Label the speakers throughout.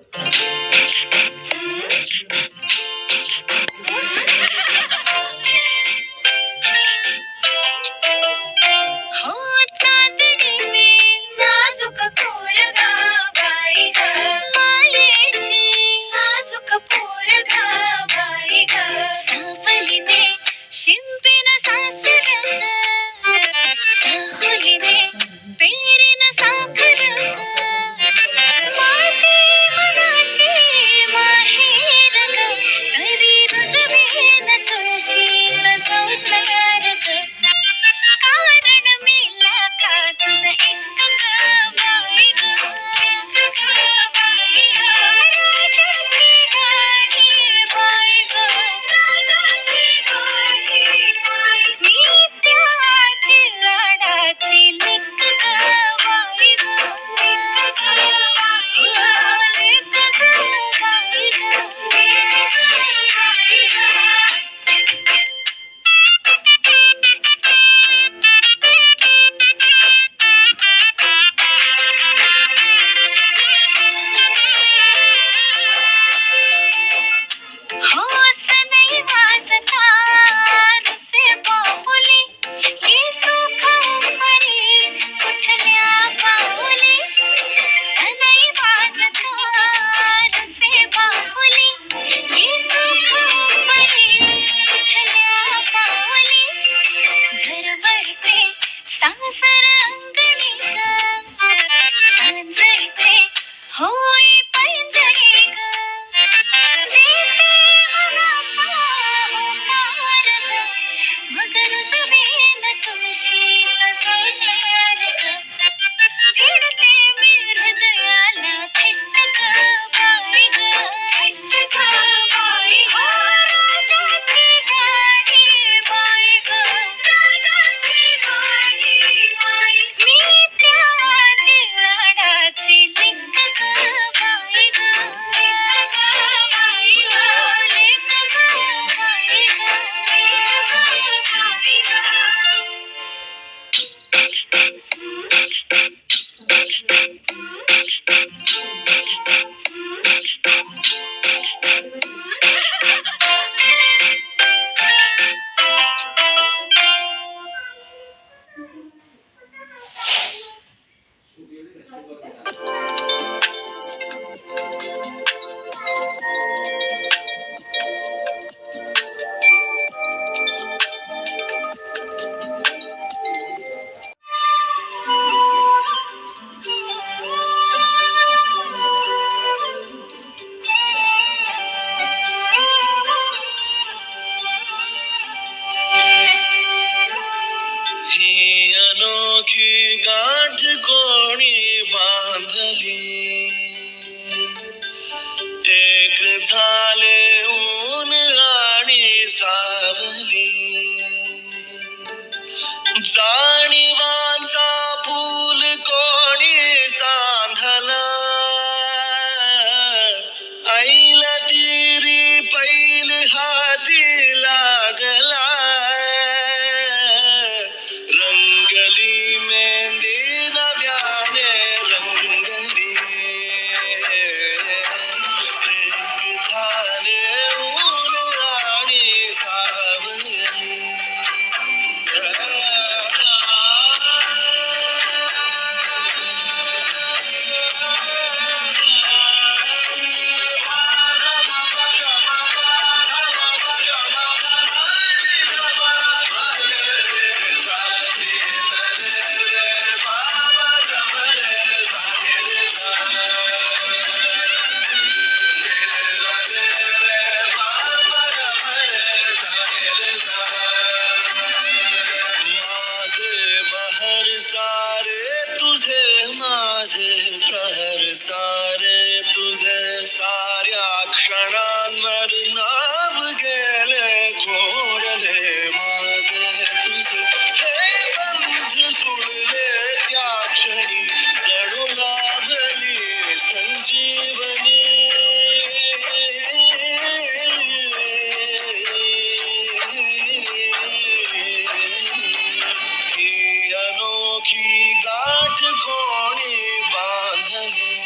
Speaker 1: हो चांदणीने नाजूक पोरगा बाई ग, मायेची साजूक पोरगा बाई ग, सावलीने शिंपीन सासर, साहुलीने पेरीन साखर, माती मनाची माहेर ग, तरी रुजवेन तुळशीचा संसार ग, कारण मिला कातून एक ग बाई ग, एक ग बाई ग, राजाची गाणी बाई ग, राजाची गाणी बाई, मी त्या लाडाची लेक ग बाई ग, लेक ग बाई ग, लेक ग बाई ग, लेक ग बाई ग. होस नाही वाजता दुसे बाहुली, ही सुख उमरी कुठल्या पाऊली, सनई वाजता दुसे बाहुली, ही सुख उमरी कुठल्या पाऊली, घर भरते सासर अंगणी ग, सांजळते होई पैंजणी ग, देते मनाचा होकार ग, मग रुजवेन तुळशीचा संसार ग, फेडते मी हृदयाला थेट ग बाई ग, थेट ग बाई ग, राजाची गाणी बाई ग, राजाची गाणी बाई, मी त्या लाडाची लेक ग बाई ग, लेक ग बाई ग, लेक ग बाई ग, लेक ही अनोखी गाठ कोणी बांधली, एक झाले ऊन आणि सावली, जाणीवांचा फूल कोणी सांधला, ऐल तिरी पैल हाती लागला, रंगली मेहंदी नव्याने रंगली, एक झाले ऊन आणि सावली. माझे बहर सारे तुझे, माझे प्रहर सारे तुझे, साऱ्या क्षणांवर नाव गेले कोरले माझे तुझे, हे बंध सुटले त्या क्षणी, जणू लाभली संजीवनी, ही अनोखी गाठ कोणी बांधली.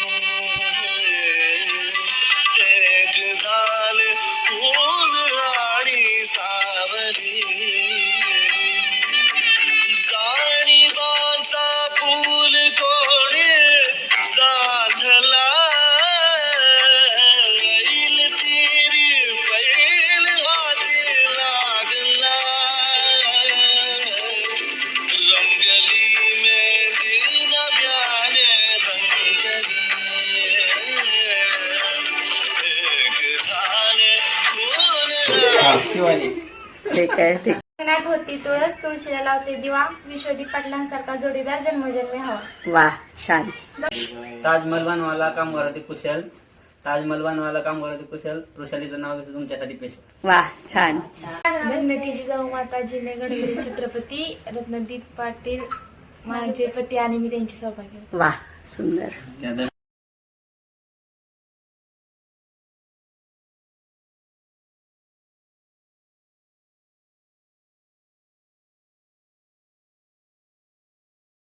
Speaker 2: शिवानी.
Speaker 3: ठीक आहे ठीक.
Speaker 4: अंगणात होती तुळस तुळशीला लावते दिवा विश्वदीप पाटलांसारखा जोडीदार जन्मजन्मी हवा.
Speaker 3: वा छान.
Speaker 2: ताजमहल बनवायला काम करते कुशल. ताजमहल बनवायला काम करते कुशल. वृषालीचं नाव घेतो तुमच्यासाठी स्पेशल.
Speaker 3: वा छान.
Speaker 4: धन्यती जिजाऊ माताजीने घडविले छत्रपती रत्नदीप पाटील माझे पती आणि मी त्यांची सौभाग्य.
Speaker 3: वा सुंदर.